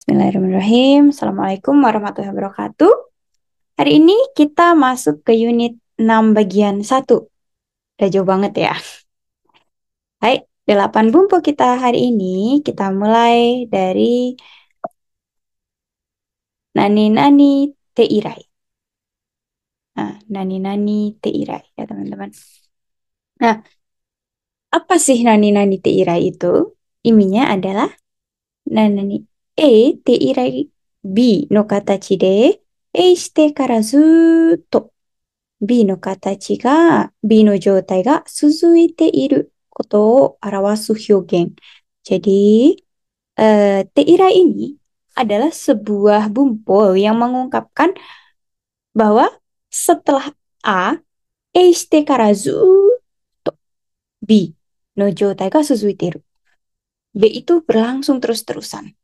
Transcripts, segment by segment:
Bismillahirrahmanirrahim. Assalamualaikum warahmatullahi wabarakatuh. Hari ini kita masuk ke unit 6 bagian 1. Udah jauh banget ya. Hai, 8 bumbu kita hari ini. Kita mulai dari nani-nani teirai. Nah, nani-nani teirai ya teman-teman. Nah, apa sih nani-nani teirai itu? Iminya adalah nani teirai bi no katachi de shite kara zutto B の形が B の状態が続いていることを表す表現. Jadi, teira ini adalah sebuah bumpul yang mengungkapkan bahwa setelah A, eishite kara zu B の状態が続いている. B itu berlangsung terus-terusan.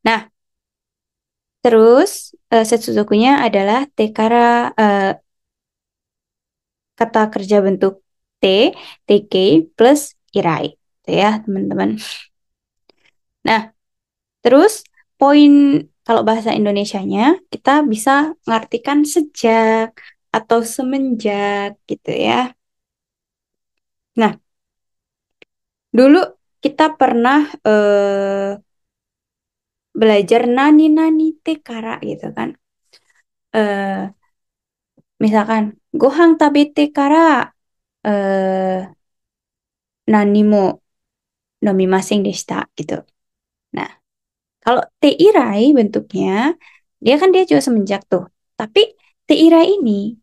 Nah, terus setsuzokunya adalah tekara kata kerja bentuk T, TK plus irai. Itu ya, teman-teman. Nah, terus poin kalau bahasa Indonesianya kita bisa mengartikan sejak atau semenjak gitu ya. Nah, dulu kita pernah belajar nani-nani tekara gitu kan. Eh, Misalkan gohang tabete kara eh nani mo nomimasen deshita gitu. Nah, kalau teirai bentuknya, dia juga semenjak tuh. Tapi teirai ini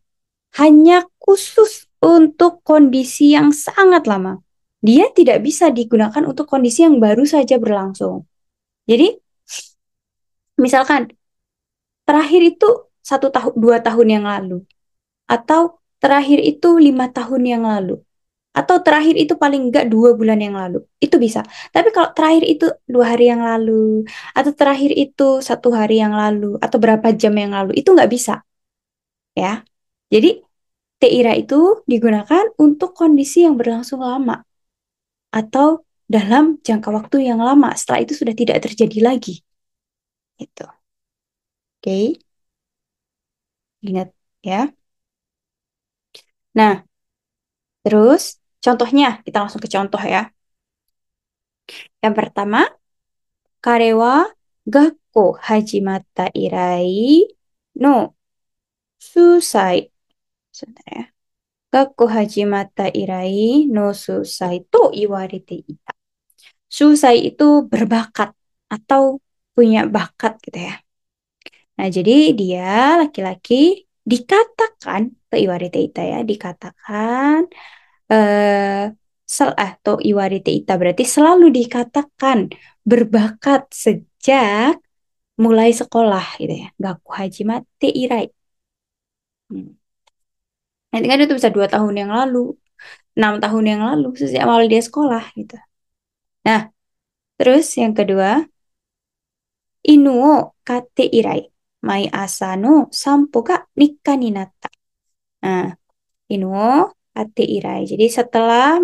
hanya khusus untuk kondisi yang sangat lama. Dia tidak bisa digunakan untuk kondisi yang baru saja berlangsung. Jadi, misalkan terakhir itu 1 tahun, 2 tahun yang lalu, atau terakhir itu 5 tahun yang lalu, atau terakhir itu paling enggak 2 bulan yang lalu, itu bisa. Tapi kalau terakhir itu 2 hari yang lalu, atau terakhir itu 1 hari yang lalu, atau berapa jam yang lalu, itu nggak bisa, ya. Jadi TIRA itu digunakan untuk kondisi yang berlangsung lama atau dalam jangka waktu yang lama. Setelah itu sudah tidak terjadi lagi. Itu. Oke, ingat ya. Nah, terus contohnya kita langsung ke contoh ya. Yang pertama, kare wa gakko hajimatta irai no susai. Sebentar ya. Gakko hajimatta irai no susai to iwarete ita. Susai itu berbakat atau punya bakat gitu ya. Nah, jadi dia laki-laki dikatakan, to iwarete ita ya, dikatakan, atau iwarete ita berarti selalu dikatakan berbakat sejak mulai sekolah gitu ya. Gaku hajimate irai. Hmm. Nanti kan itu bisa 2 tahun yang lalu, 6 tahun yang lalu, sejak awal dia sekolah gitu. Nah, terus yang kedua, inu o kate irai. Mai asa no sampo ga nikka ni natta. Nah, inu o kate irai. Jadi setelah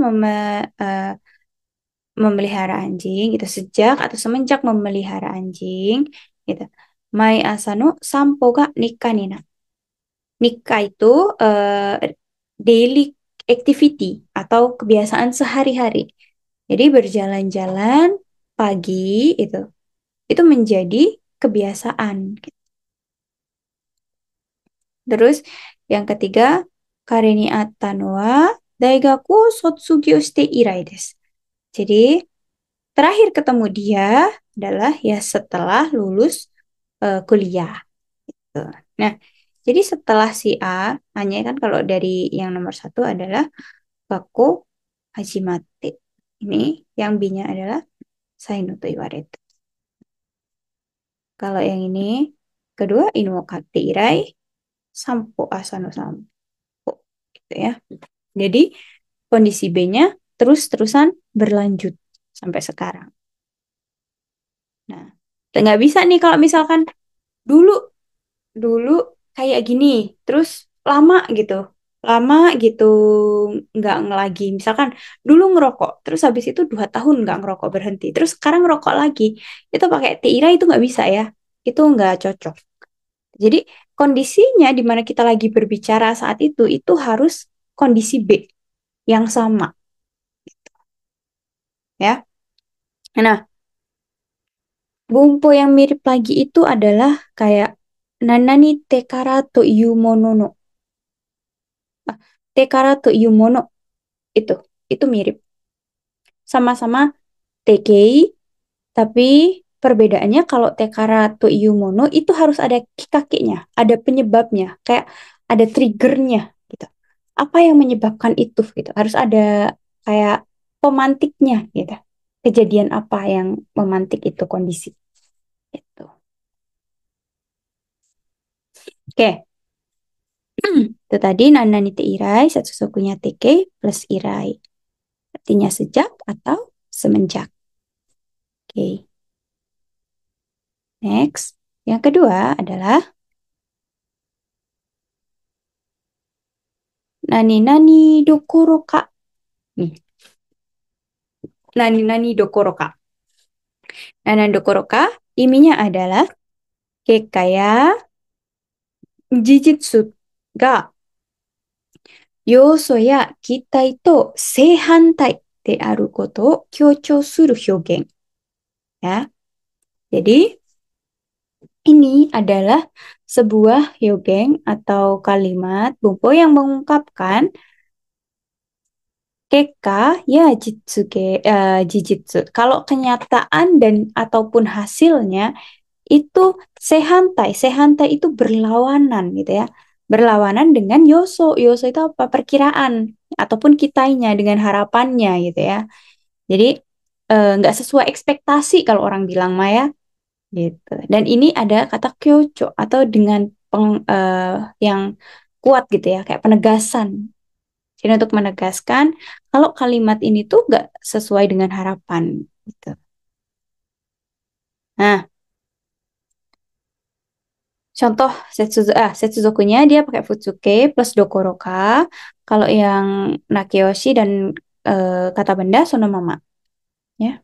memelihara anjing gitu, sejak atau semenjak memelihara anjing gitu. Mai asa no sampo ga nikka ni natta. Nikka itu daily activity atau kebiasaan sehari-hari. Jadi berjalan-jalan pagi itu menjadi kebiasaan. Terus yang ketiga, kare ni atta no wa daigaku o sotsugyo shite irai desu. Jadi terakhir ketemu dia adalah ya setelah lulus kuliah. Gitu. Nah, jadi setelah si A, hanya kan kalau dari yang nomor 1 adalah Bako Hajimate. Ini yang B-nya adalah Sainu to iwarete. Kalau yang ini kedua Inu wo kate irai sampo asano sampo. Gitu ya. Jadi kondisi B-nya terus-terusan berlanjut sampai sekarang. Nah, nggak bisa nih kalau misalkan dulu dulu kayak gini, terus lama gitu. lama gitu nggak lagi. Misalkan dulu ngerokok, terus habis itu 2 tahun nggak ngerokok berhenti, terus sekarang ngerokok lagi. Itu pakai TIRA itu nggak bisa ya. Itu nggak cocok. Jadi kondisinya di mana kita lagi berbicara saat itu harus kondisi B yang sama ya. Nah, bumpo yang mirip lagi itu adalah kayak nanani tekara to iu mono no. Ah, tekara to iu mono itu itu mirip. Sama-sama tekei, tapi perbedaannya kalau tekara to iu mono itu harus ada kakinya, ada penyebabnya, kayak ada triggernya gitu. Apa yang menyebabkan itu gitu? Harus ada kayak pemantiknya gitu. Kejadian apa yang memantik itu kondisi itu. Oke, itu tadi nananite irai, satsusokunya teke plus irai. Artinya sejak atau semenjak. Oke, next. Yang kedua adalah nani nani dokoro ka. Nih, nani nani dokoro ka. Nani dokoro ka, iminya adalah kekaya jijitsu ga 要素や期待と正反対であることを強調する表現. Ya. Jadi, ini adalah sebuah hyogeng atau kalimat bumpo yang mengungkapkan keka ya jijitsu. Kalau kenyataan dan ataupun hasilnya itu sehantai. Sehantai itu berlawanan gitu ya. Berlawanan dengan yoso. Yoso itu apa? Perkiraan ataupun kitainya dengan harapannya gitu ya. Jadi nggak sesuai ekspektasi kalau orang bilang Maya gitu. Dan ini ada kata kyocho atau dengan yang kuat gitu ya, kayak penegasan. Jadi untuk menegaskan kalau kalimat ini tuh nggak sesuai dengan harapan gitu. Nah, contoh setsuzokunya dia pakai futsuke plus dokoroka. Kalau yang nakeyoshi dan kata benda sonomama. Ya.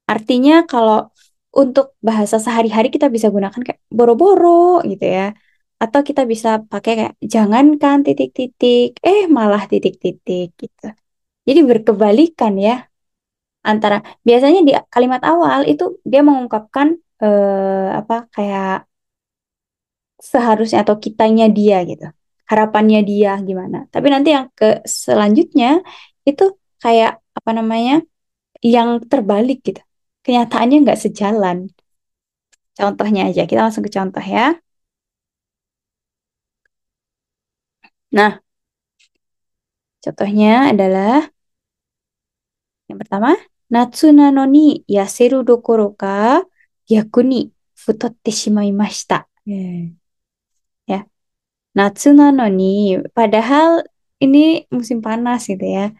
Artinya kalau untuk bahasa sehari-hari kita bisa gunakan kayak boro-boro gitu ya. Atau kita bisa pakai kayak jangankan titik-titik, malah titik-titik gitu. Jadi berkebalikan ya antara biasanya di kalimat awal itu dia mengungkapkan apa kayak seharusnya atau kitanya dia gitu. Harapannya dia gimana. Tapi nanti yang ke selanjutnya itu kayak apa namanya? Yang terbalik gitu. Kenyataannya nggak sejalan. Contohnya aja, kita langsung ke contoh ya. Nah, contohnya adalah yang pertama, Natsu nano ni yaseru dokoro ka yaku ni futotte shimaimashita. Ya, Natsu nano ni, padahal ini musim panas gitu ya.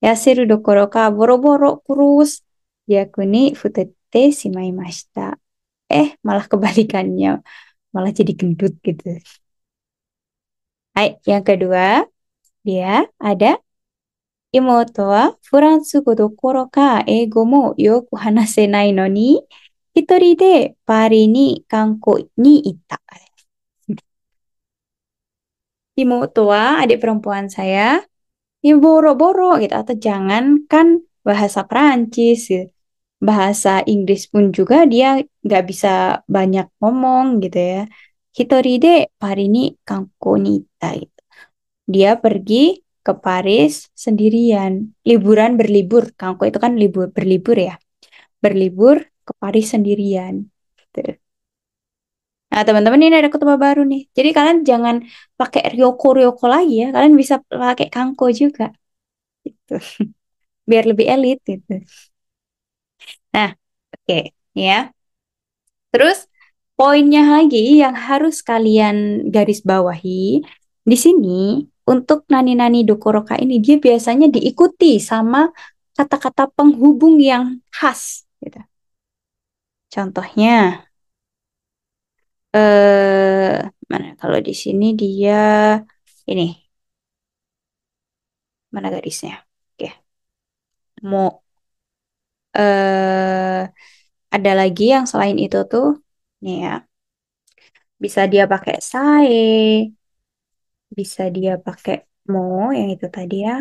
Yaseru dokoro ka boro-boro kurus. Yaku ni futotte shimaimashita. Malah kebalikannya, malah jadi gendut gitu. Hai, yang kedua, dia ada 妹はフランス語どころか英語もよく話せないのに、一人でパリに観光に行った。Imoto wa adik perempuan saya, ya boro-boro gitu. Atau jangankan bahasa Perancis, gitu. Bahasa Inggris pun juga dia nggak bisa banyak ngomong gitu ya. Hitori de Paris ni kanko ni itta gitu. Dia pergi ke Paris sendirian. Liburan berlibur. Kanko itu kan libur berlibur ya. Berlibur ke Paris sendirian. Tuh. Nah, teman-teman ini ada kutubah baru nih. Jadi kalian jangan pakai Ryoko-Ryoko lagi ya. Kalian bisa pakai Kanko juga. Gitu. Biar lebih elit gitu. Nah, oke. Ya. Terus poinnya lagi yang harus kalian garis bawahi. Di sini untuk nani-nani dokoroka ini dia biasanya diikuti sama kata-kata penghubung yang khas. Gitu. Contohnya, mana kalau di sini dia ini. Mana garisnya? Oke. Mau eh ada lagi yang selain itu tuh. Nih ya. Bisa dia pakai sae, bisa dia pakai mo yang itu tadi ya.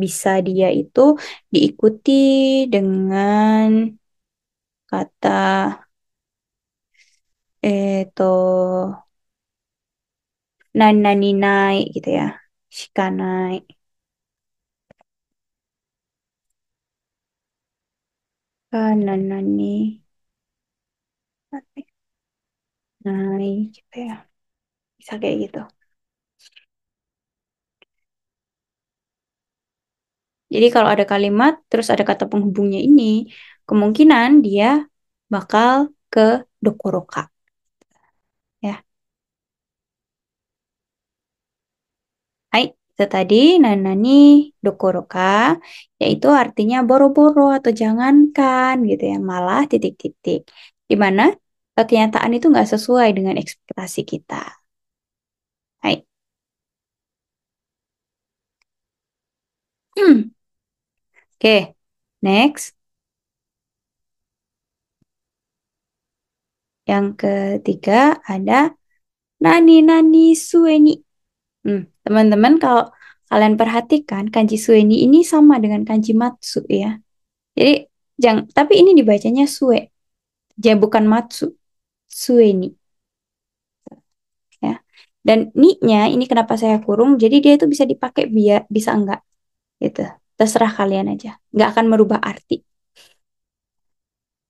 Bisa dia itu diikuti dengan kata itu nani naik gitu ya. Shikanai. Kananani naik gitu ya. Bisa kayak gitu. Jadi kalau ada kalimat terus ada kata penghubungnya ini, kemungkinan dia bakal ke dokoroka ya. Hai, itu tadi nanani dokoroka, yaitu artinya boro-boro atau jangankan gitu ya, malah titik-titik. Di mana kenyataan itu nggak sesuai dengan ekspektasi kita. Hai. Oke, next. Yang ketiga ada nani-nani sueni. Teman-teman kalau kalian perhatikan kanji sueni ini sama dengan kanji matsu ya. Jadi tapi ini dibacanya sue, jadi bukan matsu, sueni ya. Dan ni-nya ini kenapa saya kurung? Jadi dia itu bisa dipakai biar bisa enggak gitu. Terserah kalian aja. Nggak akan merubah arti.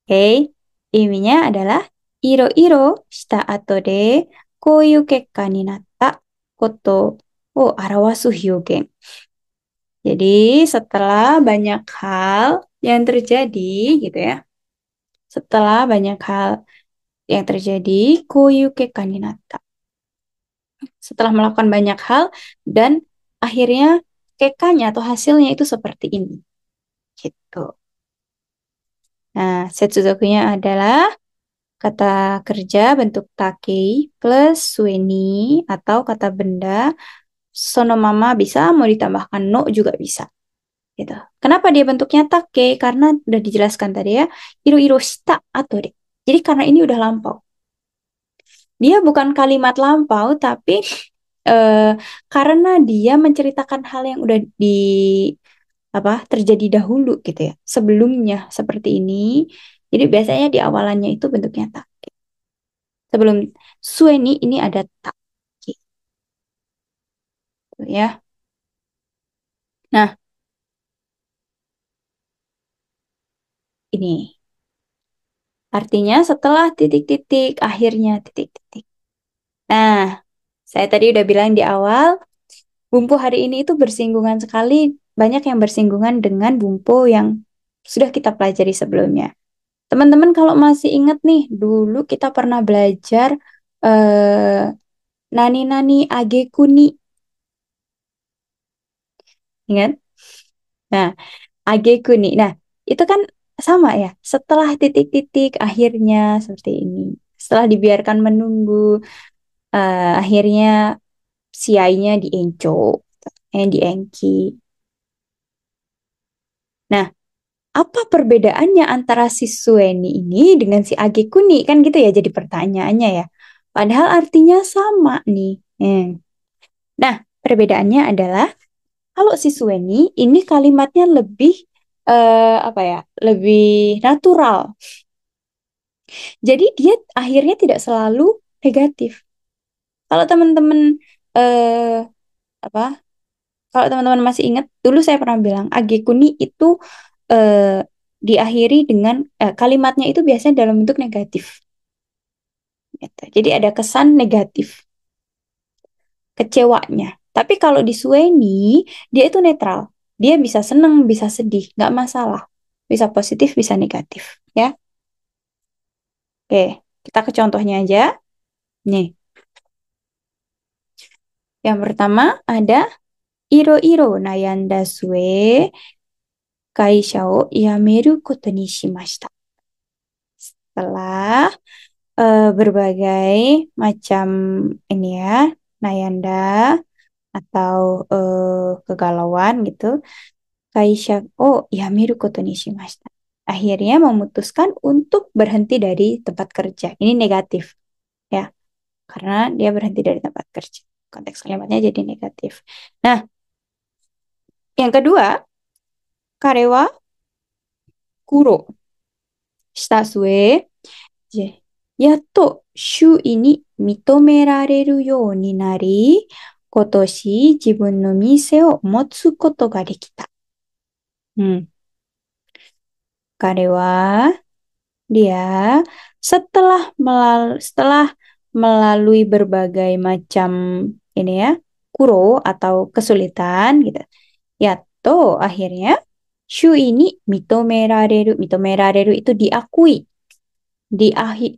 Oke. Ininya adalah iro-iro shita ato de koyu kekka ni natta koto o arawasu hyōgen. Jadi setelah banyak hal yang terjadi gitu ya. Setelah banyak hal yang terjadi, koyuke kaninata. Setelah melakukan banyak hal dan akhirnya kekanya atau hasilnya itu seperti ini. Gitu. Nah, setsudokunya adalah kata kerja bentuk takei plus sueni atau kata benda sonomama bisa, mau ditambahkan no juga bisa. Gitu. Kenapa dia bentuknya take? Karena udah dijelaskan tadi ya, iro-iro shita atau de. Jadi karena ini udah lampau. Dia bukan kalimat lampau, tapi eh, karena dia menceritakan hal yang udah terjadi dahulu gitu ya, sebelumnya seperti ini. Jadi biasanya di awalannya itu bentuknya take. Sebelum sueni ini ada tak gitu ya. Nah, ini artinya setelah titik-titik, akhirnya titik-titik. Nah, saya tadi udah bilang di awal, bumpu hari ini itu bersinggungan sekali, banyak yang bersinggungan dengan bumpu yang sudah kita pelajari sebelumnya. Teman-teman kalau masih ingat nih, dulu kita pernah belajar eh, nani-nani age kuni. Ingat? Nah, age kuni. Nah, itu kan sama ya. Setelah titik-titik, akhirnya seperti ini. Setelah dibiarkan menunggu, akhirnya siainya dienco, dienki. Nah, apa perbedaannya antara si Sueni ini dengan si Age Kuni? Kan gitu ya jadi pertanyaannya ya. Padahal artinya sama nih. Nah, perbedaannya adalah kalau si Sueni ini kalimatnya lebih apa ya? Lebih natural. Jadi dia akhirnya tidak selalu negatif. Kalau teman-teman eh apa? Kalau teman-teman masih ingat, dulu saya pernah bilang Age Kuni itu eh, diakhiri dengan kalimatnya itu biasanya dalam bentuk negatif. Gitu. Jadi ada kesan negatif, kecewanya. Tapi kalau di Sueni, dia itu netral. Dia bisa seneng, bisa sedih, nggak masalah. Bisa positif, bisa negatif. Ya, oke. Kita ke contohnya aja. Nih, yang pertama ada iro-iro nayanda sue kaisha o yameru koto ni shimashita. Setelah berbagai macam ini ya, Nayanda. atau kegalauan gitu. Kaisha, oh, yamiru koto ni shimashita. Akhirnya memutuskan untuk berhenti dari tempat kerja. Ini negatif ya, karena dia berhenti dari tempat kerja. Konteks kalimatnya jadi negatif. Nah, yang kedua, karewa kuro shita sue, yatto shūi ni mitomereru you ni nari, kotoshi jibun no mise o motsu koto ga dekita. Hmm. Karewa, dia setelah melalui berbagai macam ini ya, kuro atau kesulitan gitu. Yatto akhirnya shu ini mitomerareru itu diakui.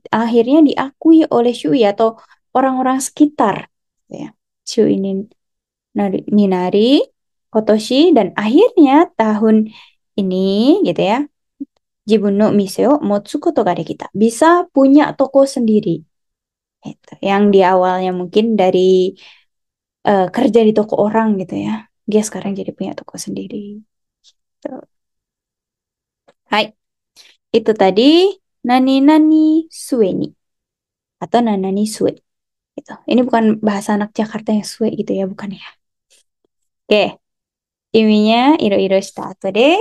Akhirnya diakui oleh Shui atau orang-orang sekitar gitu ya. Shu ini Minari Kotoshi dan akhirnya tahun ini gitu ya, Jibun no mise o motsu koto ga dekita. Bisa punya toko sendiri. Gitu. Yang di awalnya mungkin dari kerja di toko orang gitu ya. Dia sekarang jadi punya toko sendiri. Tuh. Hai, itu tadi nani nani sueni atau nanani sue gitu. Ini bukan bahasa anak Jakarta yang sue gitu ya, bukan ya. Oke, ininya iro-iro shita ato de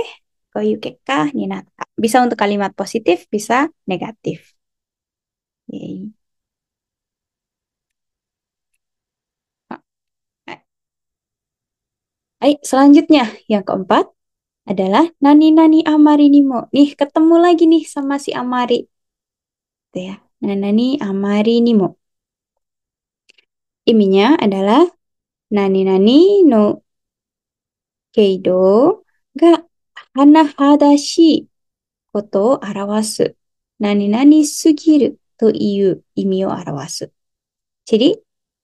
koyu kekka ni natta. Bisa untuk kalimat positif, bisa negatif. Yeay. Baik, selanjutnya yang keempat adalah nani nani amari nimo. Nih, ketemu lagi nih sama si Amari. Tuh ya. Nani amari nimo. Iminya adalah nani nani no keido ga hanahadashi koto o arawasu. Nani nani sugiru to iu imi o arawasu. Jadi,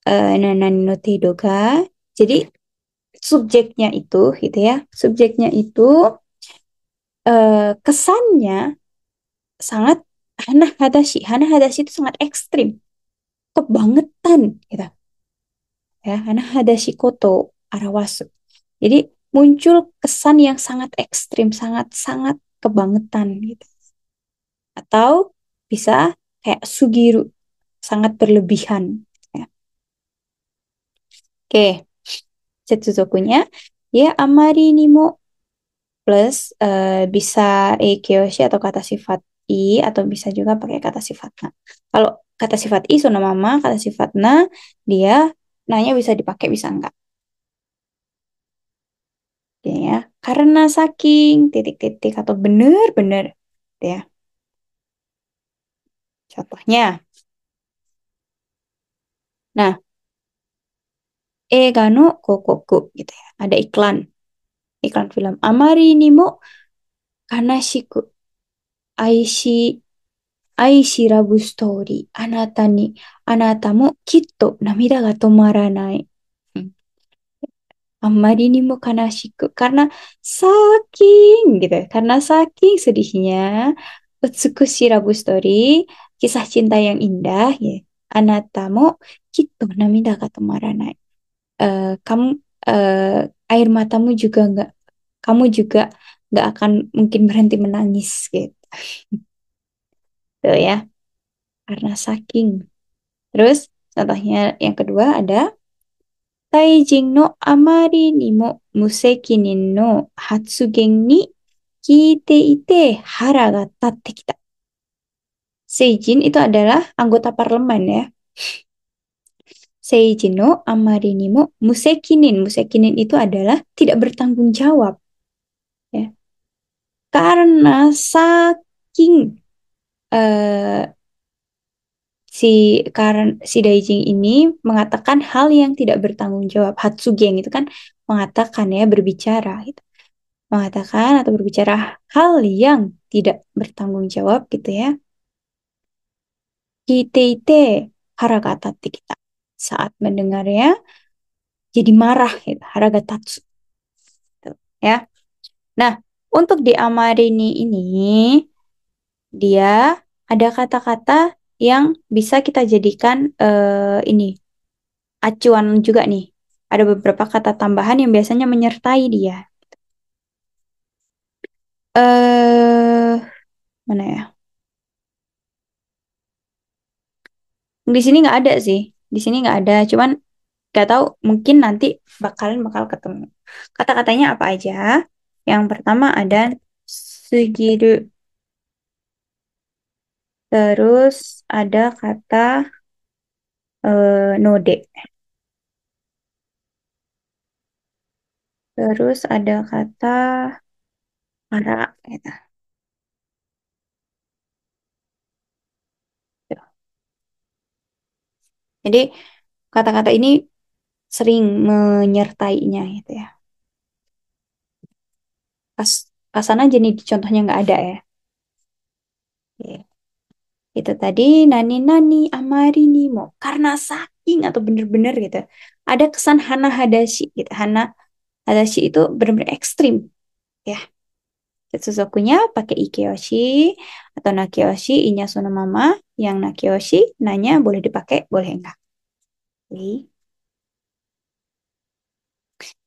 nani nani no teido ga, jadi subjeknya itu gitu ya. Subjeknya itu kesannya sangat Hana Hadashi. Hana Hadashi itu sangat ekstrim, kebangetan gitu ya. Hana Hadashi koto arawasu. Jadi muncul kesan yang sangat ekstrim, sangat-sangat kebangetan gitu. Atau bisa kayak sugiru, sangat berlebihan ya. Oke, setsuzokunya ya amari ni mo plus bisa eikyoshi atau kata sifat i atau bisa juga pakai kata sifat na. Kalau kata sifat i sono mama, kata sifat na dia nanya bisa dipakai bisa enggak. Oke ya. Karena saking titik-titik atau benar-benar ya. Contohnya. Nah, eiga no kokoku gitu ya. Ada iklan film. Amari ni mo kanashiku aishi Aishi Love Story あなたもきっと涙が止まらない. Hmm. Amarinimu kanashiku. Karena saking gitu ya. Karena saking sedihnya. Utsukushi Love Story. Kisah cinta yang indah ya. Anata mo kitto namida ga tomaranai. Kamu air matamu juga nggak, kamu juga nggak akan mungkin berhenti menangis gitu. Tuh ya, karena saking. Terus contohnya yang kedua ada Taijin no amari ni mo musekinin no hatsugen ni kiite ite hara ga tatte kita. Seijin itu adalah anggota parlemen ya. Seijin no amari ni mo musekinin. Musekinin itu adalah tidak bertanggung jawab ya. Karena saking eh, si si Daijing ini mengatakan hal yang tidak bertanggung jawab. Hatsugeng itu kan mengatakan ya, berbicara gitu. Mengatakan atau berbicara hal yang tidak bertanggung jawab gitu ya. Kite haragatatsu kita. Saat mendengarnya jadi marah gitu. Haragatatsu gitu, ya. Nah, untuk di Amarini ini dia ada kata-kata yang bisa kita jadikan ini acuan juga nih. Ada beberapa kata tambahan yang biasanya menyertai dia. Eh, mana ya? Di sini nggak ada sih. Di sini nggak ada. Cuman nggak tahu. Mungkin nanti bakal ketemu. Kata-katanya apa aja? Yang pertama ada sugiru. Terus ada kata node. Terus ada kata para. Gitu. Jadi kata-kata ini sering menyertainya gitu ya. Pas sana jadi contohnya nggak ada ya. Oke. Itu tadi nani nani amari ni mo karena saking atau bener-bener gitu. Ada kesan hana hadashi gitu. Hana hadashi itu bener-bener ekstrim ya. Setsuzokunya pakai ikeyoshi atau nakeyoshi inya sono mama. Yang nakeyoshi nanya boleh dipakai, boleh enggak. Oke.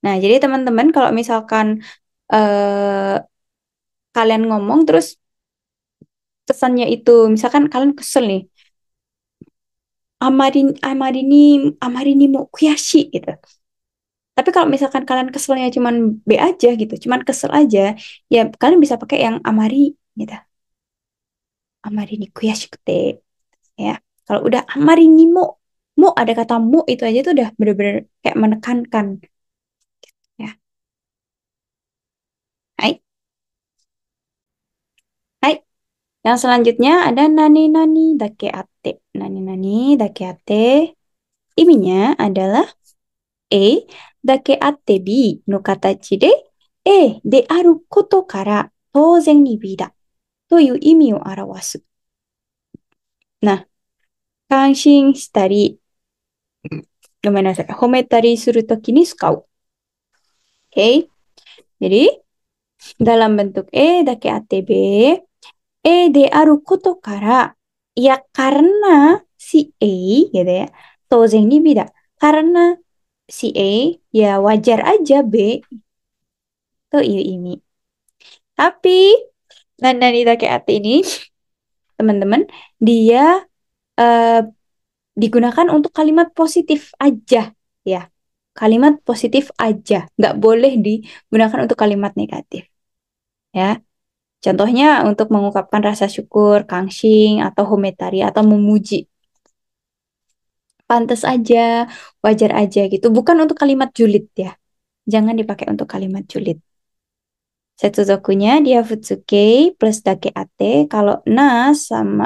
Nah, jadi teman-teman kalau misalkan eh, kalian ngomong terus kesannya itu misalkan kalian kesel nih, amarin amarini amarini mo kuyashi gitu. Tapi kalau misalkan kalian keselnya cuman B aja gitu, cuman kesel aja, ya kalian bisa pakai yang amari gitu. Amari ni kuyashikute ya. Kalau udah amari ni mo ada kata mo itu aja tuh udah bener-bener kayak menekankan ya. Hai, hai. Yang selanjutnya ada nani nani dake ate. Nani nani dake ate. Iminya adalah A だけあって B の形で A であることから当然に B だという意味を表す。な、感心したり、ごめんなさい、褒めたりするときに使う。Oke, jadi dalam bentuk E だけあって B, E であることから、ya karena si A gitu ya, 当然に B だ. Karena si A, ya wajar aja B itu ini. Tapi Nandani Takeati ini, teman-teman, dia eh, digunakan untuk kalimat positif aja, ya. Kalimat positif aja, nggak boleh digunakan untuk kalimat negatif, ya. Contohnya untuk mengungkapkan rasa syukur, kangsing, atau hometari, atau memuji. Pantas aja, wajar aja gitu. Bukan untuk kalimat julid ya. Jangan dipakai untuk kalimat julid. Setsuzokunya dia futsuke plus dake ate. Kalau na sama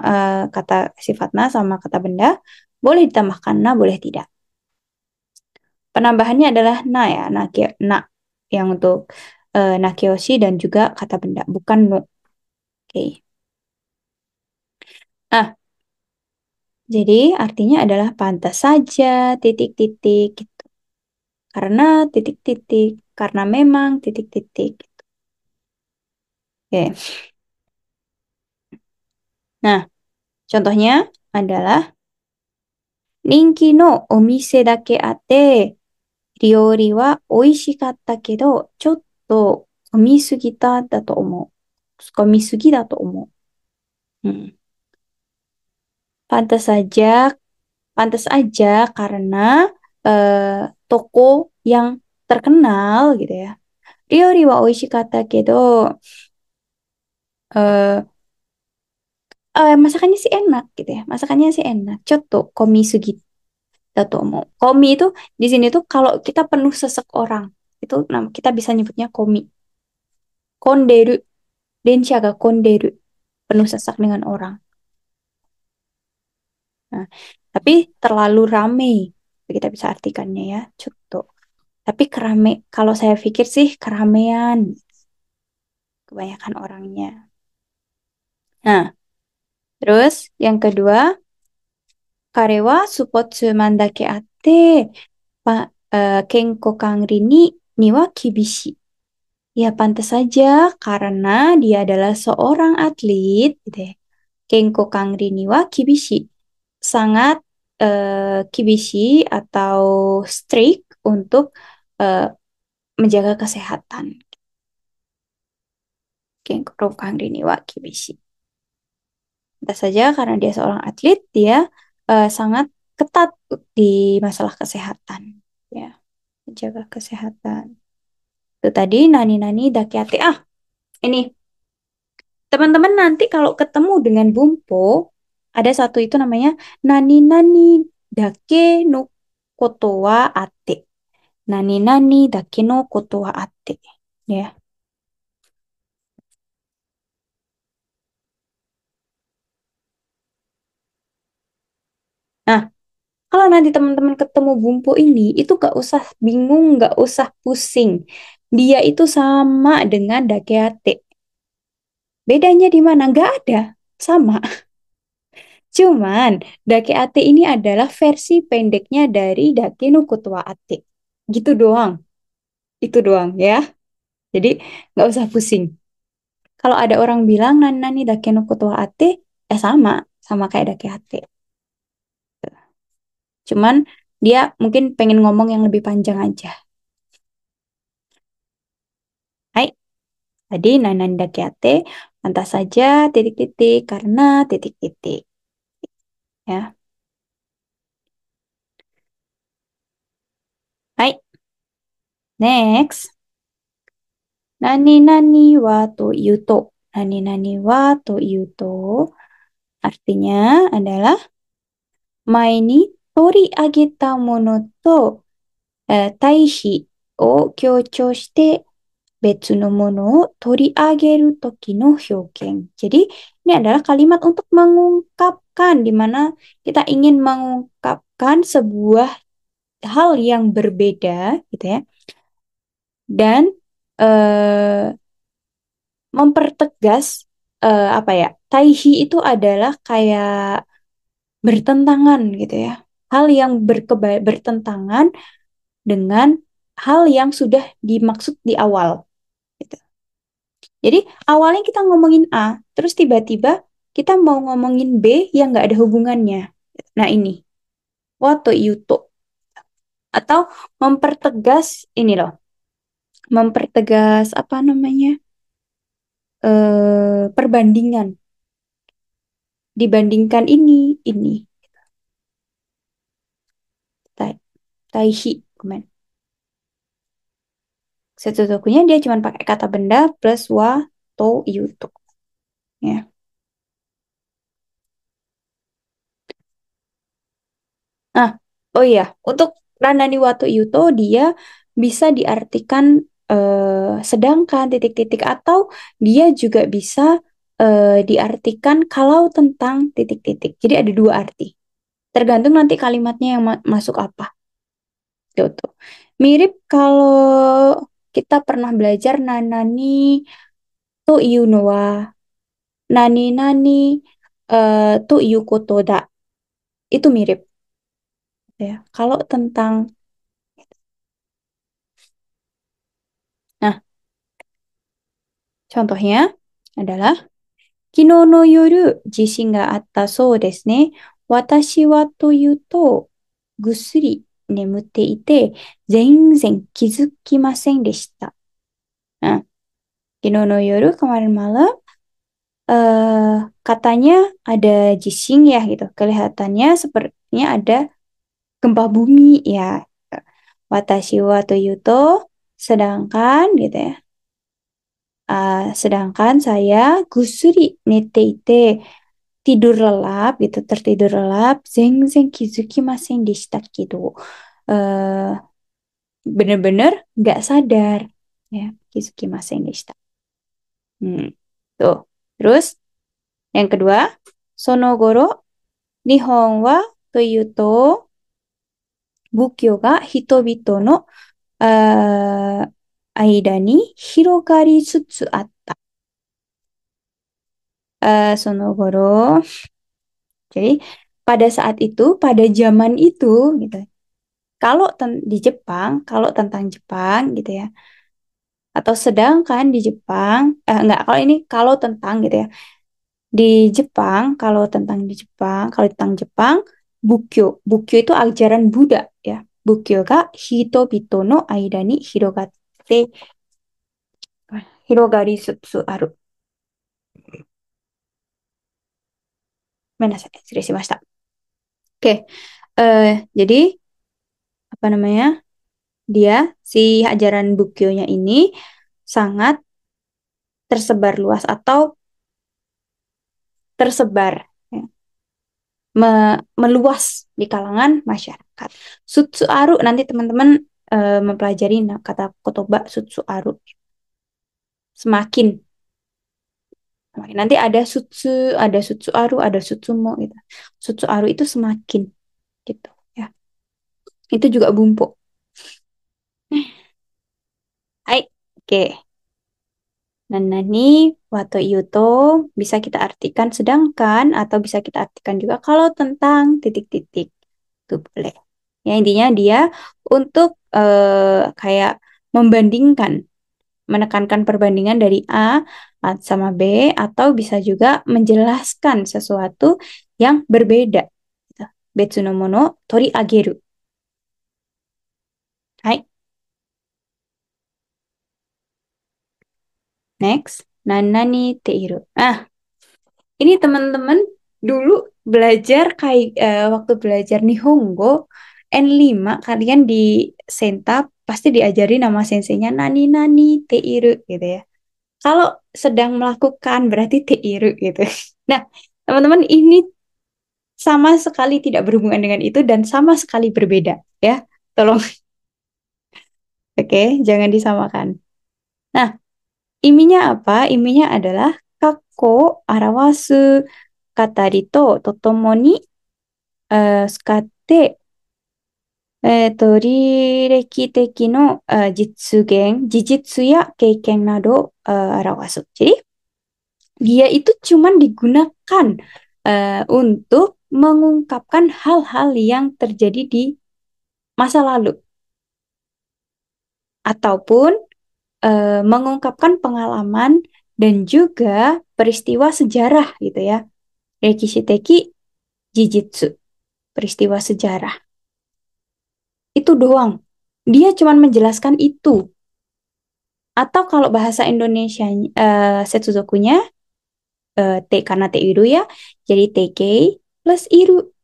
kata sifat na sama kata benda boleh ditambahkan na, boleh tidak. Penambahannya adalah na ya, na yang untuk nakeoshi dan juga kata benda, bukan no. Oke. Nah, jadi artinya adalah pantas saja titik-titik gitu. Karena titik-titik, karena memang titik-titik. Oke. Nah, contohnya adalah Ninki no omise dake ate, 料理は美味しかったけど、ちょっと混みすぎただと思う。混みすぎだと思う。Hmm. Pantas saja, pantas aja karena toko yang terkenal gitu ya. Ryori wa oishikatta kedo, eh masakannya sih enak gitu ya. Masakannya sih enak. Coto komi sugi datomo. Komi itu di sini tuh kalau kita penuh sesek orang, itu kita bisa nyebutnya komi. Konderu, densha ga konderu, penuh sesak dengan orang. Nah, tapi terlalu rame, kita bisa artikannya ya, coto. Tapi kalau saya pikir sih keramaian, kebanyakan orangnya. Nah, terus yang kedua, kare wa supotsuman dake atte, kenko kangri ni wa kibishi. Ya pantas saja karena dia adalah seorang atlet, gitu ya. Kenko kangri ni wa kibishi. Sangat kibishi atau strict untuk eh, menjaga kesehatan. Kenkro kangri ni wa kibishi. Tentu saja karena dia seorang atlet, dia sangat ketat di masalah kesehatan. Ya, menjaga kesehatan. Itu tadi nani-nani dakiate. Ah, ini teman-teman nanti kalau ketemu dengan bumpo, ada satu itu namanya nani-nani dake no koto wa ate. Nani-nani dake no koto wa ate. Ya. Nah, kalau nanti teman-teman ketemu bumpo ini, itu gak usah bingung, gak usah pusing. Dia itu sama dengan dakeate. Bedanya di mana? Gak ada. Sama. Cuman, dakeate ini adalah versi pendeknya dari dake no koto wa ate. Gitu doang. Itu doang ya. Jadi nggak usah pusing. Kalau ada orang bilang nani nani dake no koto wa ate, sama, sama kayak dake ate. Cuman dia mungkin pengen ngomong yang lebih panjang aja. Hai, tadi nani nani dake ate, pantas saja titik-titik karena titik-titik. Ya, hai, next. Nani nani wa to yuto. Nani nani wa to yuto. Artinya adalah mai ni tori ageta mono to 対比を強調して別のものを取り上げる時の表現. Jadi ini adalah kalimat untuk mengungkapkan di mana kita ingin mengungkapkan sebuah hal yang berbeda gitu ya dan eh, mempertegas apa ya taihi itu adalah kayak bertentangan gitu ya hal yang bertentangan dengan hal yang sudah dimaksud di awal gitu. Jadi awalnya kita ngomongin A, terus tiba-tiba kita mau ngomongin B yang nggak ada hubungannya. Nah ini, wato yuto. Atau mempertegas ini loh, mempertegas apa namanya, perbandingan. Dibandingkan ini. Tai, taihi, kemana? Sesungguhnya dia cuma pakai kata benda plus wa, to, yuto. Ya. Nah, oh iya, untuk Ranani Watu Yuto dia bisa diartikan sedangkan titik-titik atau dia juga bisa diartikan kalau tentang titik-titik. Jadi ada dua arti. Tergantung nanti kalimatnya yang masuk apa. Gitu. Mirip kalau kita pernah belajar nanani to iu no wa nani nani to iu koto da. Itu mirip ya. Kalau tentang nah, contohnya adalah 昨日の夜、地震があったそうですね。私はというと、ぐっすり眠っていて、全然気づきませんでした。Nah, 昨日の夜, kemarin malam, katanya ada jising ya gitu. Kelihatannya sepertinya ada gempa bumi ya. Watashi wa to yuto, sedangkan gitu ya. Sedangkan saya gusuri nete ite tidur lelap gitu tertidur lelap zeng zeng kizuki maseng deshita gitu eh bener-bener nggak sadar ya kizuki maseng deshita. Tuh terus yang kedua sonogoro nihon wa toyu to bukyo ga hitobito no eh, aida ni hirogari tsutsu atta. Sonogoro. Jadi pada saat itu, pada zaman itu gitu. Kalau di Jepang, kalau tentang Jepang gitu ya. Atau sedangkan di Jepang, enggak kalau ini kalau tentang gitu ya. Di Jepang, kalau tentang di Jepang, kalau tentang Jepang, Bukyo. Bukyo itu ajaran Buddha ya. Bukkyo ga hitobito no aida ni hirogari tsutsu aru. ごめんなさい、失礼しました. Oke, jadi apa namanya? Dia si ajaran Bukkyo-nya ini sangat tersebar luas atau tersebar ya, meluas di kalangan masyarakat. Sutsu aru nanti teman-teman mempelajari kata kotoba sutsu aru. Semakin, semakin. Nanti ada sutsu aru, ada sutsumo gitu. Sutsu aru itu semakin gitu ya. Itu juga bumpu. Hai, oke. Nani wato yuto bisa kita artikan sedangkan atau bisa kita artikan juga kalau tentang titik-titik. Itu boleh. Ya intinya dia untuk kayak membandingkan, menekankan perbandingan dari A sama B atau bisa juga menjelaskan sesuatu yang berbeda. Gitu. Betsu no mono tori ageru. Hai, next. Nanani teiru. Ah, ini teman-teman dulu belajar kayak waktu belajar Nihongo N5 kalian di Senta pasti diajari nama senseinya Nani Nani Teiru gitu ya. Kalau sedang melakukan berarti Teiru gitu. Nah, teman-teman ini sama sekali tidak berhubungan dengan itu dan sama sekali berbeda ya. Tolong oke, jangan disamakan. Nah, iminya apa? Iminya adalah kako arawasu katari to totomo ni 使って、履歴的の事実や経験など表す. Jadi, dia itu cuman digunakan untuk mengungkapkan hal-hal yang terjadi di masa lalu. Ataupun mengungkapkan pengalaman dan juga peristiwa sejarah gitu ya. Rekishiteki jijitsu, peristiwa sejarah. Itu doang. Dia cuma menjelaskan itu. Atau kalau bahasa Indonesia setsuzokunya T karena T iru ya, jadi TK plus iru.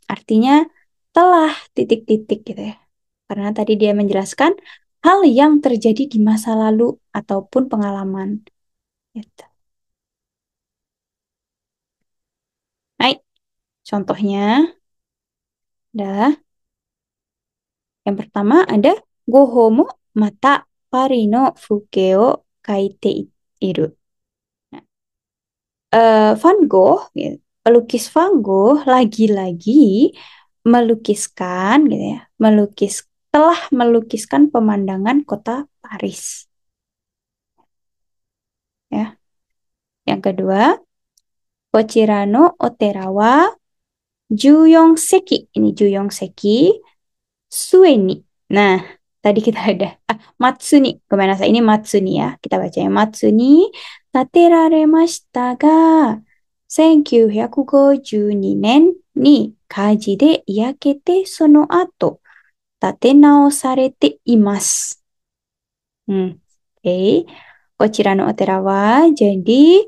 Artinya telah titik-titik gitu ya. Karena tadi dia menjelaskan hal yang terjadi di masa lalu ataupun pengalaman. Gitu. Baik, contohnya adalah yang pertama ada gohomo mata pari no fuke o kaite iru. Nah, Van Gogh, gitu. Pelukis Van Gogh lagi-lagi melukiskan, gitu ya, telah melukiskan pemandangan kota Paris. Ya, yang kedua, Kochira no otera wa Juyong Seki. Ini Juyong Seki. Sueni. Nah, tadi kita ada Matsuni. Kemana saya ini Matsuni ya. Kita bacanya Matsuni. Tateraremashita ga 1952年に火事で焼けてその後建て直されています. Oke. Kochira no otera wa. Jadi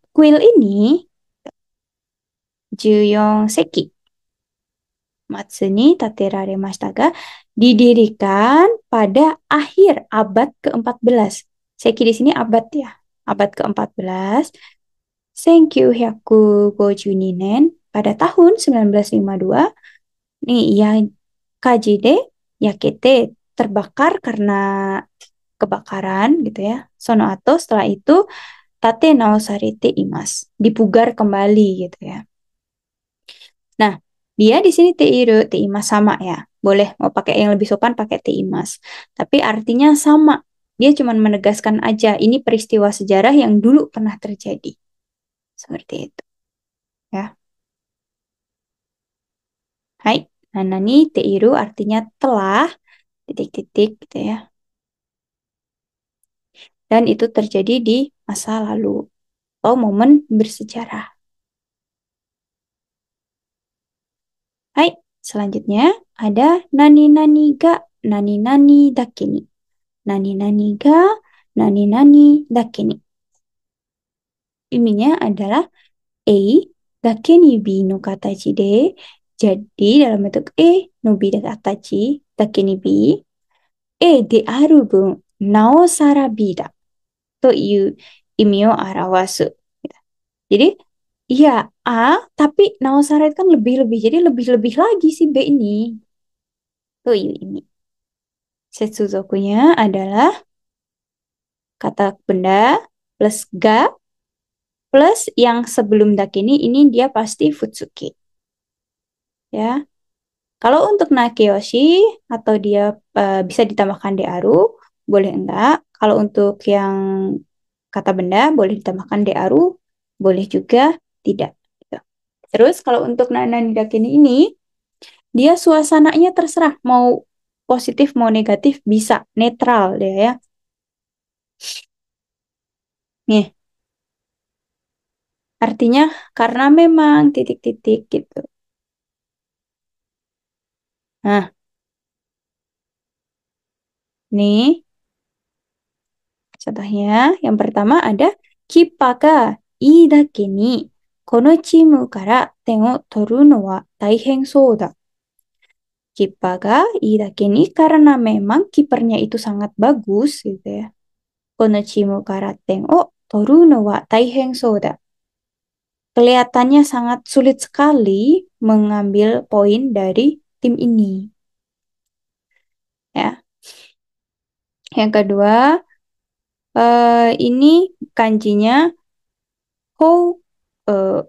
kuil ini Juyong Seki Matsuni tateraremashita ga didirikan pada akhir abad ke-14. Seki di sini abad ya. Abad ke-14. Senkyu-hyaku-52 pada tahun 1952. Nih ya kajide yakete terbakar karena kebakaran gitu ya. Sono ato setelah itu tate naosarete imas. Dipugar kembali gitu ya. Nah, dia di sini teiru, teimas sama ya. Boleh mau pakai yang lebih sopan pakai teimas. Tapi artinya sama. Dia cuma menegaskan aja ini peristiwa sejarah yang dulu pernah terjadi. Seperti itu. Ya. Hai, nanani teiru artinya telah titik-titik gitu ya. Dan itu terjadi di masa lalu atau momen bersejarah. Selanjutnya ada nani nani ga, nani nani dake ni. Nani nani ga, nani nani dake ni. Ininya adalah ei dake ni bi no katachi de. Jadi dalam bentuk no bi de katachi dake ni bi. De aru bun, naosara bi da. To iu imi o arawasu. Jadi, iya A, tapi naosara itu kan lebih-lebih. Jadi lebih-lebih lagi si B ini. Tuh ini. Setsuzokunya adalah kata benda plus ga plus yang sebelum dakini ini dia pasti futsuki. Ya. Kalau untuk nakeyoshi atau dia bisa ditambahkan de aru, boleh enggak. Kalau untuk yang kata benda boleh ditambahkan de aru, boleh juga tidak. Gitu. Terus kalau untuk nanani dakini ini, dia suasananya terserah mau positif mau negatif bisa netral deh ya. Nih, artinya karena memang titik-titik gitu. Nah, nih contohnya yang pertama ada kippa ga ii dake ni kono chimu kara ten o toru no wa taihen sou da. Kippa ga ii dake ni karena memang kipernya itu sangat bagus gitu ya. Kono chimu kara ten o toru no wa taihen sou da. Kelihatannya sangat sulit sekali mengambil poin dari tim ini. Ya. Yang kedua, ini kanjinya ho, eh,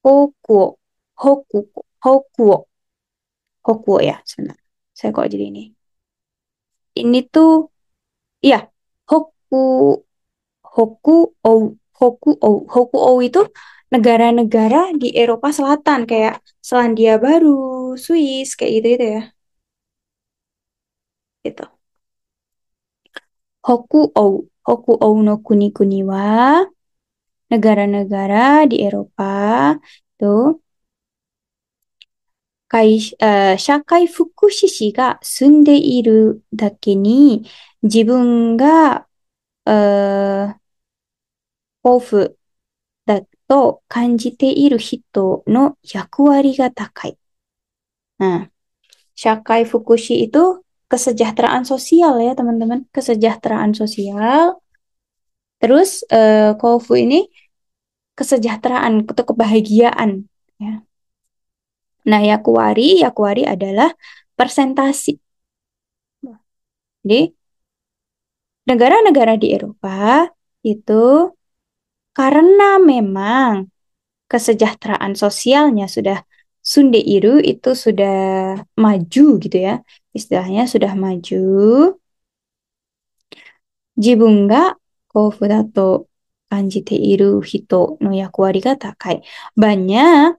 hokuo, hokuo, hokuo ya. Sebentar. Saya kok jadi ini. Ini tuh, iya, hoku, hoku ou itu negara-negara di Eropa Selatan kayak Selandia Baru, Swiss kayak gitu ya. Gitu. Hoku ou no kuni-kuni wa negara-negara di Eropa tuh shakai fukushishi ga sunde iru dake ni jibun ga ofu da to kanjite iru hito no yakuwari ga takai. Nah, shakai fukushi itu kesejahteraan sosial ya teman-teman, kesejahteraan sosial. Terus kofu ini kesejahteraan atau kebahagiaan ya. Nah, yakuwari adalah persentasi. Jadi, negara-negara di Eropa itu karena memang kesejahteraan sosialnya sudah sundeiru itu sudah maju gitu ya. Istilahnya sudah maju. Jibun ga kofu dato kanjite iru hito no yakuwari ga takai. Banyak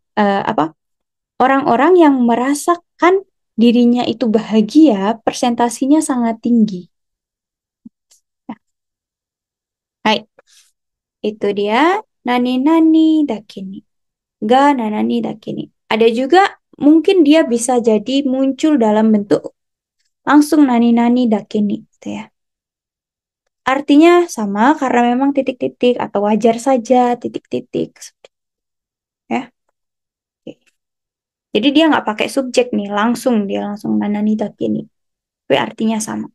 orang-orang yang merasakan dirinya itu bahagia, persentasinya sangat tinggi. Hai, itu dia nani-nani dakini. Ga nanani dakini. Ada juga mungkin dia bisa jadi muncul dalam bentuk langsung nani-nani dakini. Gitu ya. Artinya sama karena memang titik-titik atau wajar saja titik-titik. Ya. Oke. Jadi dia nggak pakai subjek nih, langsung dia langsung nanani dakini. Tapi artinya sama.